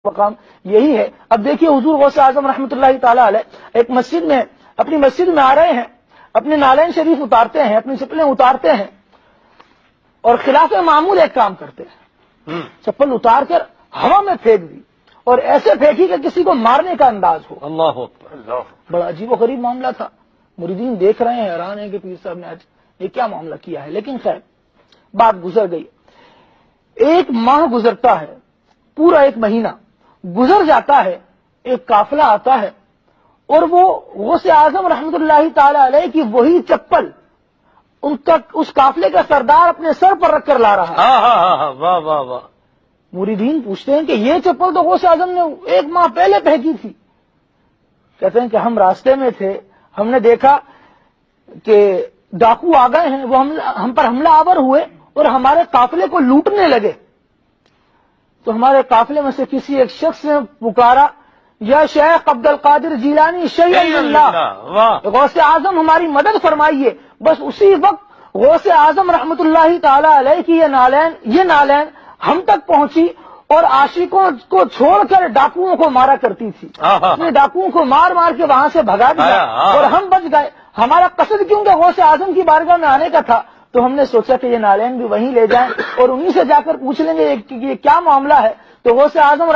مقام یہی ہے۔ اب دیکھیے حضور غوث اعظم رحمۃ اللہ تعالی علیہ ایک مسجد میں اپنی مسجد میں آ رہے ہیں، اپنے نالین شریف اتارتے ہیں، اپنی چپلیں اتارتے ہیں اور خلاف معمول ایک کام کرتے ہیں، چپل اتار کر ہوا میں پھینک دی اور ایسے پھینکی کہ کسی کو مارنے کا انداز ہو۔ اللہ اکبر۔ بڑا عجیب و غریب معاملہ تھا، مریدین دیکھ رہے ہیں، حیران ہیں کہ پیر صاحب نے آج یہ کیا معاملہ کیا ہے، لیکن خیر بات گزر گئی۔ ایک ماہ گزرتا ہے، پورا ایک مہینہ گزر جاتا ہے، ایک قافلہ آتا ہے اور وہ غوث اعظم رحمۃ اللہ تعالی علیہ کی وہی چپل اس قافلے کا سردار اپنے سر پر رکھ کر لا رہا ہے۔ واہ واہ واہ۔ مریدین پوچھتے ہیں کہ یہ چپل تو غوث اعظم نے ایک ماہ پہلے پھینکی تھی۔ کہتے ہیں کہ ہم راستے میں تھے، ہم نے دیکھا کہ ڈاکو آ گئے ہیں، وہ ہم پر حملہ آور ہوئے اور ہمارے قافلے کو لوٹنے لگے، تو ہمارے قافلے میں سے کسی ایک شخص نے پکارا، یا شیخ عبد القادر جیلانی شیخ اللہ، غوث اعظم ہماری مدد فرمائیے۔ بس اسی وقت غوث اعظم رحمۃ اللہ تعالی علیہ کی یہ نالین ہم تک پہنچی اور عاشقوں کو چھوڑ کر ڈاکوؤں کو مارا کرتی تھی۔ اس نے ڈاکوؤں کو مار مار کے وہاں سے بھگا دیا اور ہم بچ گئے۔ ہمارا قصد کیونکہ غوث اعظم کی بارگاہ میں آنے کا تھا، تو ہم نے سوچا کہ یہ نالین بھی وہیں لے جائیں اور انہی سے جا کر پوچھ لیں گے کہ یہ کیا معاملہ ہے۔ تو غوث اعظم